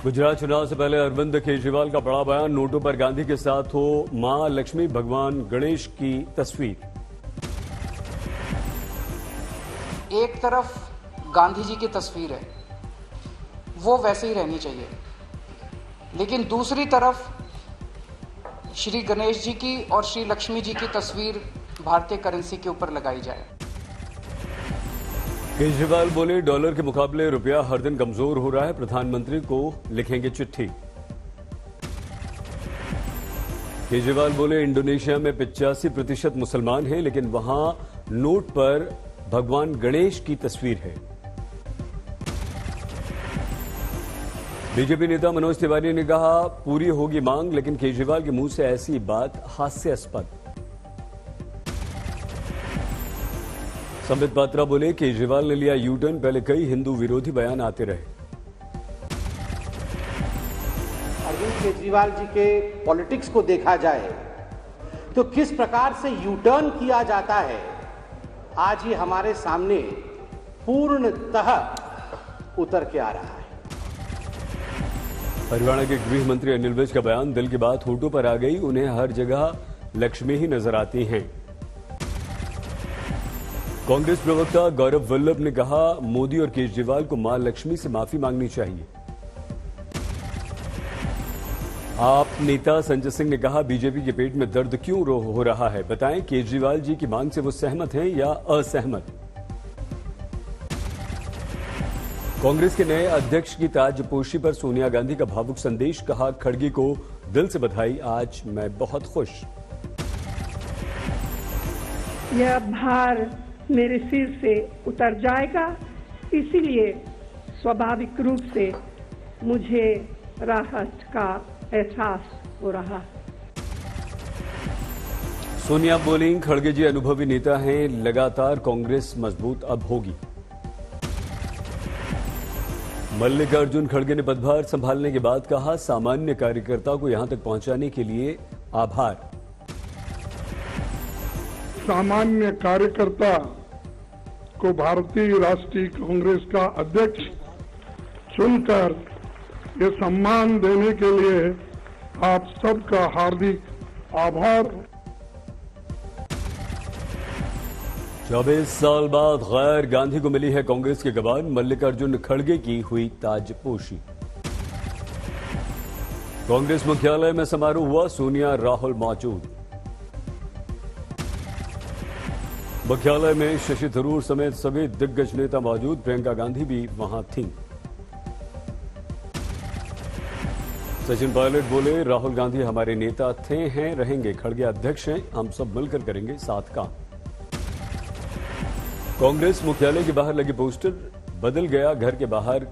गुजरात चुनाव से पहले अरविंद केजरीवाल का बड़ा बयान, नोटों पर गांधी के साथ हो मां लक्ष्मी भगवान गणेश की तस्वीर। एक तरफ गांधी जी की तस्वीर है, वो वैसे ही रहनी चाहिए, लेकिन दूसरी तरफ श्री गणेश जी की और श्री लक्ष्मी जी की तस्वीर भारतीय करेंसी के ऊपर लगाई जाए। केजरीवाल बोले, डॉलर के मुकाबले रुपया हर दिन कमजोर हो रहा है, प्रधानमंत्री को लिखेंगे चिट्ठी। केजरीवाल बोले, इंडोनेशिया में 85% मुसलमान हैं, लेकिन वहां नोट पर भगवान गणेश की तस्वीर है। बीजेपी नेता मनोज तिवारी ने कहा, पूरी होगी मांग, लेकिन केजरीवाल के मुंह से ऐसी बात हास्यास्पद। संबित पात्रा बोले, केजरीवाल ने लिया यू टर्न, पहले कई हिंदू विरोधी बयान आते रहे। अरविंद केजरीवाल जी के पॉलिटिक्स को देखा जाए तो किस प्रकार से यू टर्न किया जाता है, आज ये हमारे सामने पूर्णतः उतर के आ रहा है। हरियाणा के गृह मंत्री अनिल विज का बयान, दिल की बात होठों पर आ गई, उन्हें हर जगह लक्ष्मी ही नजर आती हैं। कांग्रेस प्रवक्ता गौरव वल्लभ ने कहा, मोदी और केजरीवाल को मां लक्ष्मी से माफी मांगनी चाहिए। आप नेता संजय सिंह ने कहा, बीजेपी के पेट में दर्द क्यों हो रहा है, बताएं केजरीवाल जी की मांग से वो सहमत हैं या असहमत। कांग्रेस के नए अध्यक्ष की ताजपोशी पर सोनिया गांधी का भावुक संदेश, कहा, खड़गे को दिल से बधाई, आज मैं बहुत खुश। यह भार मेरे सिर से उतर जाएगा, इसीलिए स्वाभाविक रूप से मुझे राहत का एहसास हो रहा है। सोनिया बोलिंग, खड़गे जी अनुभवी नेता हैं, लगातार कांग्रेस मजबूत अब होगी। मल्लिकार्जुन खड़गे ने पदभार संभालने के बाद कहा, सामान्य कार्यकर्ता को यहां तक पहुंचाने के लिए आभार। सामान्य कार्यकर्ता को भारतीय राष्ट्रीय कांग्रेस का अध्यक्ष चुनकर ये सम्मान देने के लिए आप सबका हार्दिक आभार। 24 साल बाद गैर गांधी को मिली है कांग्रेस की कमान, मल्लिकार्जुन खड़गे की हुई ताजपोशी। कांग्रेस मुख्यालय में समारोह हुआ, सोनिया राहुल मौजूद। मुख्यालय में शशि थरूर समेत सभी दिग्गज नेता मौजूद, प्रियंका गांधी भी वहां थीं। सचिन पायलट बोले, राहुल गांधी हमारे नेता थे, हैं, रहेंगे, खड़गे अध्यक्ष हैं, हम सब मिलकर करेंगे साथ काम। कांग्रेस मुख्यालय के बाहर लगे पोस्टर बदल गया, घर के बाहर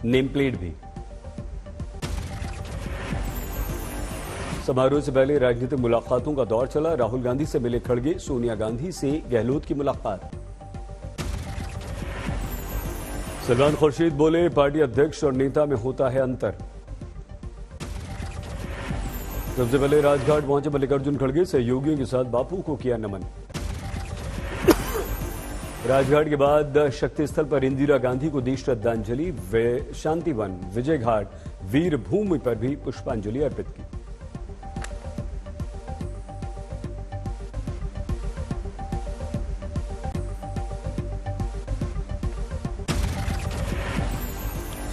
नेम प्लेट भी। समारोह से पहले राजनीतिक मुलाकातों का दौर चला, राहुल गांधी से मिले खड़गे, सोनिया गांधी से गहलोत की मुलाकात। सलमान खुर्शीद बोले, पार्टी अध्यक्ष और नेता में होता है अंतर। सबसे पहले राजघाट पहुंचे मल्लिकार्जुन खड़गे, सहयोगियों के साथ बापू को किया नमन। राजघाट के बाद शक्ति स्थल पर इंदिरा गांधी को दी श्रद्धांजलि, शांतिवन, विजय घाट, वीर भूमि पर भी पुष्पांजलि अर्पित की।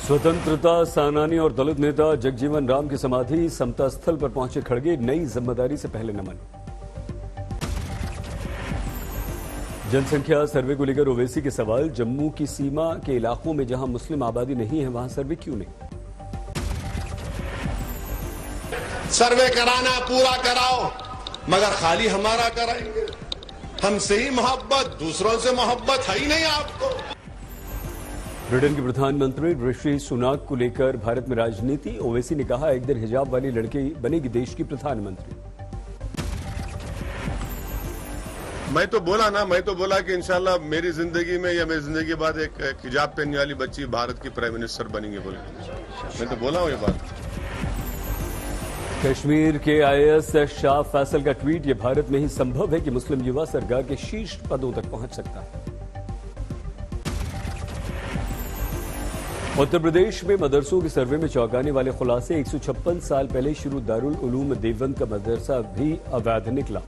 स्वतंत्रता सेनानी और दलित नेता जगजीवन राम की समाधि समता स्थल पर पहुंचे खड़गे, नई जिम्मेदारी से पहले नमन। जनसंख्या सर्वे को लेकर ओवैसी के सवाल, जम्मू की सीमा के इलाकों में जहां मुस्लिम आबादी नहीं है, वहां सर्वे क्यों नहीं। सर्वे कराना पूरा कराओ, मगर खाली हमारा कराएंगे, हमसे ही मोहब्बत, दूसरों से मोहब्बत है ही नहीं आपको। ब्रिटेन के प्रधानमंत्री ऋषि सुनाक को लेकर भारत में राजनीति, ओवैसी ने कहा, एक दिन हिजाब वाली लड़की बनेगी देश की प्रधानमंत्री। मैं तो बोला कि इंशाल्लाह मेरी जिंदगी में या मेरी जिंदगी के बाद एक हिजाब पहनने वाली बच्ची भारत की प्राइम मिनिस्टर बनेंगे, बोले। मैं तो बोला हूं ये बात। कश्मीर के आईएएस शाह फैसल का ट्वीट, ये भारत में ही संभव है कि मुस्लिम युवा सरकार के शीर्ष पदों तक पहुंच सकता है। उत्तर प्रदेश में मदरसों के सर्वे में चौंकाने वाले खुलासे। 156 साल पहले शुरू दारुल उलूम देवबंद का मदरसा भी अवैध निकला।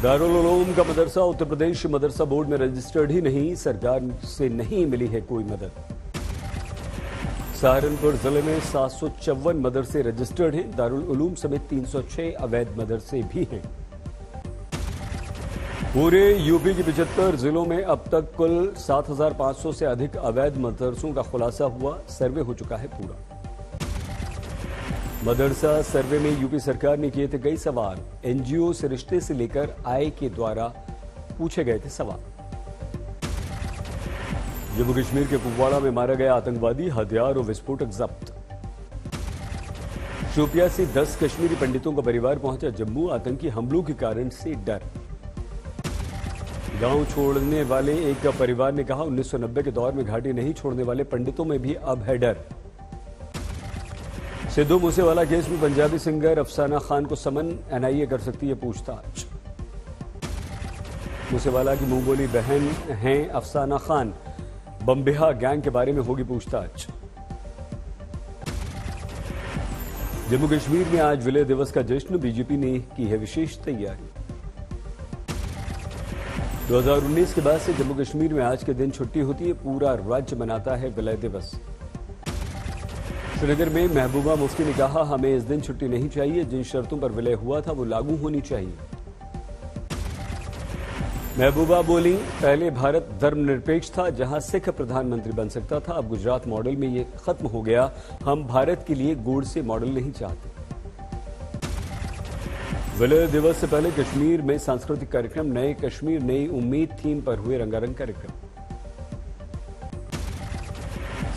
दारुल उलूम का मदरसा उत्तर प्रदेश मदरसा बोर्ड में रजिस्टर्ड ही नहीं, सरकार से नहीं मिली है कोई मदद। सहारनपुर जिले में 754 मदरसे रजिस्टर्ड हैं। दारुल उलूम समेत 306 अवैध मदरसे भी हैं। पूरे यूपी के 75 जिलों में अब तक कुल 7,500 से अधिक अवैध मदरसों का खुलासा हुआ। सर्वे हो चुका है पूरा। मदरसा सर्वे में यूपी सरकार ने किए थे कई सवाल। एनजीओ से रिश्ते से लेकर आय के द्वारा पूछे गए थे सवाल। जम्मू कश्मीर के कुपवाड़ा में मारा गया आतंकवादी, हथियार और विस्फोटक जब्त। शोपिया से 10 कश्मीरी पंडितों का परिवार पहुंचा जम्मू। आतंकी हमलों के कारण से डर। गांव छोड़ने वाले एक परिवार ने कहा 1990 के दौर में घाटी नहीं छोड़ने वाले पंडितों में भी अब है डर। सिद्धू मूसेवाला केस में पंजाबी सिंगर अफसाना खान को समन, एनआईए कर सकती है पूछताछ। मूसेवाला की मुंहबोली बहन हैं अफसाना खान। बम्बिहा गैंग के बारे में होगी पूछताछ। जम्मू कश्मीर में आज विलय दिवस का जश्न, बीजेपी ने की है विशेष तैयारी। 2019 के बाद से जम्मू कश्मीर में आज के दिन छुट्टी होती है। पूरा राज्य मनाता है विलय दिवस। श्रीनगर में महबूबा मुफ्ती ने कहा हमें इस दिन छुट्टी नहीं चाहिए, जिन शर्तों पर विलय हुआ था वो लागू होनी चाहिए। महबूबा बोली पहले भारत धर्मनिरपेक्ष था, जहां सिख प्रधानमंत्री बन सकता था। अब गुजरात मॉडल में ये खत्म हो गया। हम भारत के लिए गोडसे मॉडल नहीं चाहते। विलय दिवस से पहले कश्मीर में सांस्कृतिक कार्यक्रम। नए कश्मीर नई उम्मीद थीम पर हुए रंगारंग कार्यक्रम।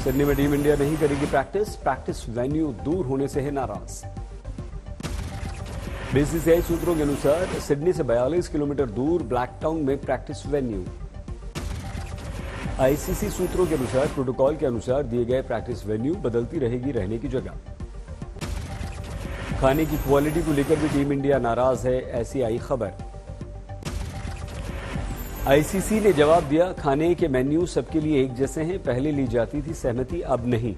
सिडनी में टीम इंडिया नहीं करेगी प्रैक्टिस वेन्यू दूर होने से है नाराज। बीसीसीआई सूत्रों के अनुसार सिडनी से 42 किलोमीटर दूर ब्लैकटाउन में प्रैक्टिस वेन्यू। आईसीसी सूत्रों के अनुसार प्रोटोकॉल के अनुसार दिए गए प्रैक्टिस वेन्यू बदलती रहेगी रहने की जगह। खाने की क्वालिटी को लेकर भी टीम इंडिया नाराज है, ऐसी आई खबर। आईसीसी ने जवाब दिया खाने के मेन्यू सबके लिए एक जैसे हैं, पहले ली जाती थी सहमति, अब नहीं।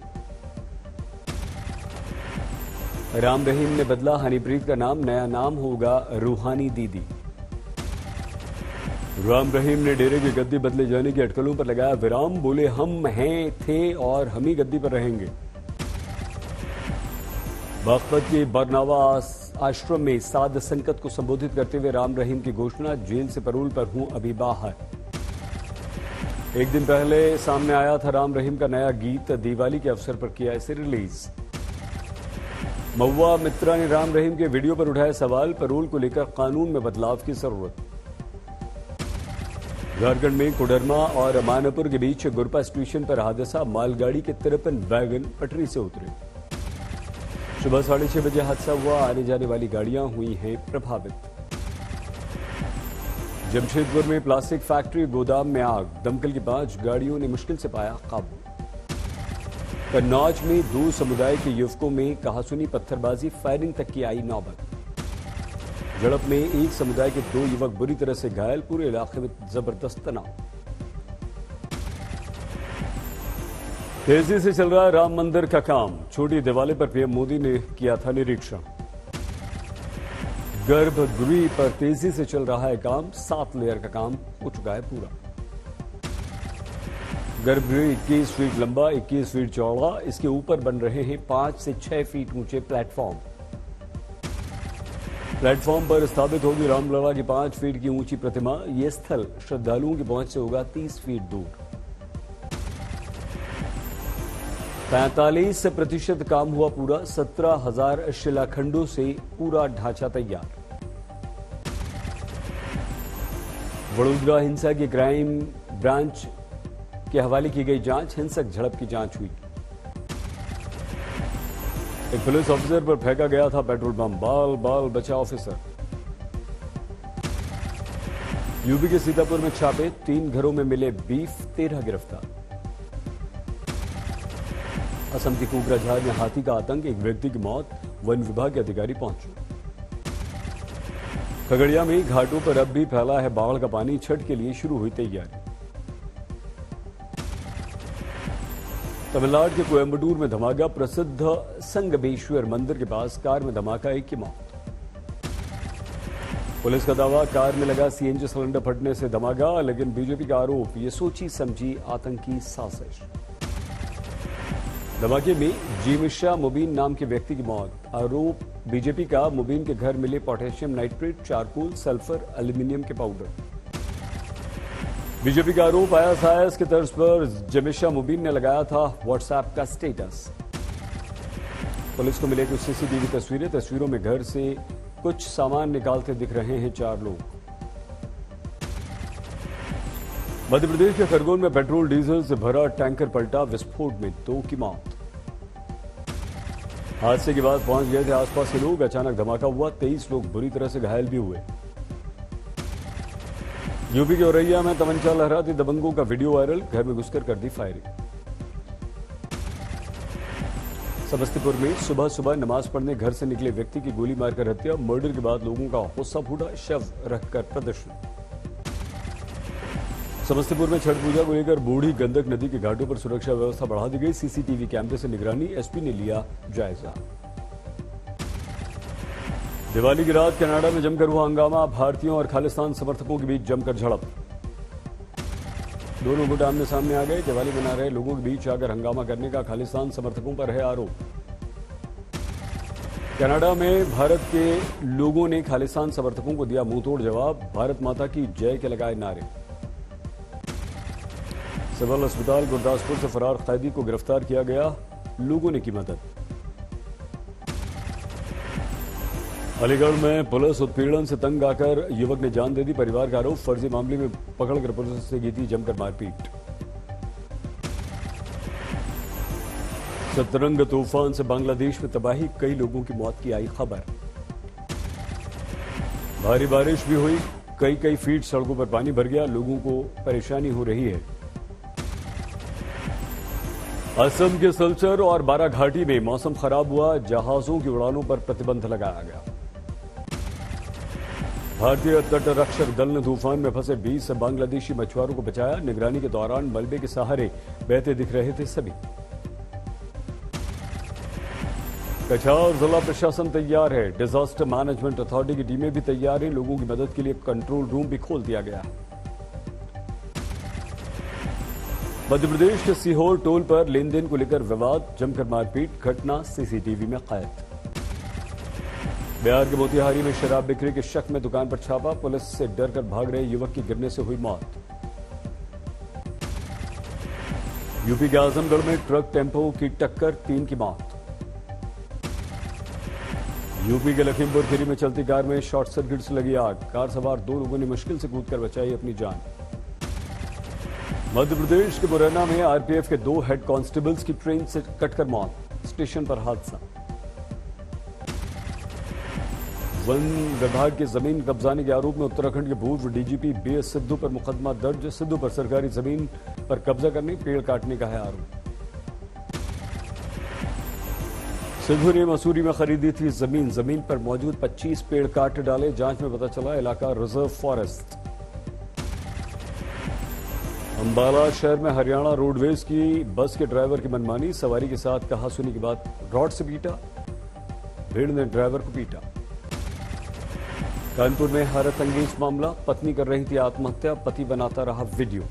राम रहीम ने बदला हनीप्रीत का नाम, नया नाम होगा रूहानी दीदी। राम रहीम ने डेरे की गद्दी बदले जाने की अटकलों पर लगाया विराम। बोले हम हैं थे और हम ही गद्दी पर रहेंगे। बागपत के बरनावा आश्रम में साध संकट को संबोधित करते हुए राम रहीम की घोषणा, जेल से पैरोल पर हूं अभी बाहर। एक दिन पहले सामने आया था राम रहीम का नया गीत, दिवाली के अवसर पर किया इसे रिलीज। महुआ मित्रा ने राम रहीम के वीडियो पर उठाया सवाल, पैरोल को लेकर कानून में बदलाव की जरूरत। झारखंड में कोडरमा और मानापुर के बीच गुरपा स्टेशन पर हादसा, मालगाड़ी के 53 वैगन पटरी से उतरे। सुबह 6:30 बजे हादसा हुआ, आने जाने वाली गाड़ियां हुई हैं प्रभावित। जमशेदपुर में प्लास्टिक फैक्ट्री गोदाम में आग, दमकल की 5 गाड़ियों ने मुश्किल से पाया काबू। कन्नौज में 2 समुदाय के युवकों में कहासुनी, पत्थरबाजी, फायरिंग तक की आई नौबत। झड़प में एक समुदाय के 2 युवक बुरी तरह से घायल, पूरे इलाके में जबरदस्त तनाव। तेजी से चल रहा है राम मंदिर का काम, छोटी दिवाली पर पीएम मोदी ने किया था निरीक्षण। गर्भगृह पर तेजी से चल रहा है काम, 7 लेयर का काम हो चुका है पूरा। गर्भगृह 21 फीट लंबा, 21 फीट चौड़ा, इसके ऊपर बन रहे हैं 5 से 6 फीट ऊंचे प्लेटफॉर्म। प्लेटफॉर्म पर स्थापित होगी रामलला की 5 फीट की ऊंची प्रतिमा। यह स्थल श्रद्धालुओं की पहुंच से होगा 30 फीट दूर। 45% काम हुआ पूरा, 17,000 शिलाखंडों से पूरा ढांचा तैयार। वडोदरा हिंसा की क्राइम ब्रांच के हवाले की गई जांच, हिंसक झड़प की जांच हुई। एक पुलिस ऑफिसर पर फेंका गया था पेट्रोल बम, बाल बाल बचा ऑफिसर। यूपी के सीतापुर में छापे, 3 घरों में मिले बीफ, 13 गिरफ्तार। असम की कोकराझार में हाथी का आतंक, एक व्यक्ति की मौत, वन विभाग के अधिकारी पहुंचे। खगड़िया में घाटों पर अब भी फैला है बाढ़ का पानी, छठ के लिए शुरू हुई तैयारी। तमिलनाडु के कोयम्बटूर में धमाका, प्रसिद्ध संगमेश्वर मंदिर के पास कार में धमाका, एक की मौत। पुलिस का दावा, कार में लगा सीएनजी सिलेंडर फटने से धमाका, लेकिन बीजेपी का आरोप ये सोची समझी आतंकी साजिश। धमाके में जीमिशा मुबीन नाम के व्यक्ति की मौत। आरोप बीजेपी का, मुबीन के घर मिले potassium nitrate, charcoal, sulphur, aluminium के पाउडर। बीजेपी का आरोप, आईएसआईएस की तर्ज पर जमीशा मुबीन ने लगाया था व्हाट्सएप का स्टेटस। पुलिस को मिले कुछ सीसीटीवी तस्वीरें। तस्वीरों में घर से कुछ सामान निकालते दिख रहे हैं 4 लोग। मध्य प्रदेश के खरगोन में पेट्रोल डीजल से भरा टैंकर पलटा, विस्फोट में 2 की मौत। हादसे के बाद पहुंच गए थे आसपास के लोग। अचानक धमाका हुआ, 23 लोग बुरी तरह से घायल भी हुए। यूपी के औरैया में तमंचा लहराते दबंगों का वीडियो वायरल, घर में घुसकर कर दी फायरिंग। समस्तीपुर में सुबह सुबह नमाज पढ़ने घर से निकले व्यक्ति की गोली मारकर हत्या, मर्डर के बाद लोगों का गुस्सा फूटा, शव रखकर प्रदर्शन। समस्तीपुर में छठ पूजा को लेकर बूढ़ी गंडक नदी के घाटों पर सुरक्षा व्यवस्था बढ़ा दी गई। सीसीटीवी कैमरे से निगरानी, एसपी ने लिया जायजा। दिवाली की रात कनाडा में जमकर हुआ हंगामा, भारतीयों और खालिस्तान समर्थकों के बीच जमकर झड़प। दोनों गुट आमने सामने आ गए। दिवाली मना रहे लोगों के बीच आकर हंगामा करने का खालिस्तान समर्थकों पर है आरोप। कनाडा में भारत के लोगों ने खालिस्तान समर्थकों को दिया मुंहतोड़ जवाब, भारत माता की जय के लगाए नारे। सिविल अस्पताल गुरदासपुर से फरार कैदी को गिरफ्तार किया गया, लोगों ने की मदद। अलीगढ़ में पुलिस उत्पीड़न से तंग आकर युवक ने जान दे दी, परिवार का आरोप, फर्जी मामले में पकड़कर पुलिस से की थी जमकर मारपीट। सतरंग तूफान से बांग्लादेश में तबाही, कई लोगों की मौत की आई खबर। भारी बारिश भी हुई, कई फीट सड़कों पर पानी भर गया, लोगों को परेशानी हो रही है। असम के सिलचर और बारा घाटी में मौसम खराब हुआ, जहाजों की उड़ानों पर प्रतिबंध लगाया गया। भारतीय तट रक्षक दल ने तूफान में फंसे 20 बांग्लादेशी मछुआरों को बचाया, निगरानी के दौरान मलबे के सहारे बहते दिख रहे थे सभी। कछार जिला प्रशासन तैयार है, डिजास्टर मैनेजमेंट अथॉरिटी की टीमें भी तैयार हैं, लोगों की मदद के लिए कंट्रोल रूम भी खोल दिया गया है। मध्य प्रदेश के सीहोर टोल पर लेन देन को लेकर विवाद, जमकर मारपीट, घटना सीसीटीवी में कैद। बिहार के मोतिहारी में शराब बिक्री के शक में दुकान पर छापा, पुलिस से डरकर भाग रहे युवक की गिरने से हुई मौत। यूपी के आजमगढ़ में ट्रक टेम्पो की टक्कर, 3 की मौत। यूपी के लखीमपुर खीरी में चलती कार में शॉर्ट सर्किट से लगी आग, कार सवार 2 लोगों ने मुश्किल से कूदकर बचाई अपनी जान। मध्य प्रदेश के मुरैना में आरपीएफ के 2 हेड कांस्टेबल्स की ट्रेन से कटकर मौत, स्टेशन पर हादसा। वन विभाग की जमीन कब्जाने के आरोप में उत्तराखंड के पूर्व डीजीपी बीएस सिद्धू पर मुकदमा दर्ज, सिद्धू पर सरकारी जमीन पर कब्जा करने, पेड़ काटने का है आरोप। सिद्धू ने मसूरी में खरीदी थी जमीन पर मौजूद 25 पेड़ काट डाले, जांच में पता चला इलाका रिजर्व फॉरेस्ट। अंबाला शहर में हरियाणा रोडवेज की बस के ड्राइवर की मनमानी, सवारी के साथ कहासुनी के बाद रॉड से पीटा, भीड़ ने ड्राइवर को पीटा। कानपुर में हैरत अंगेज मामला, पत्नी कर रही थी आत्महत्या, पति बनाता रहा वीडियो।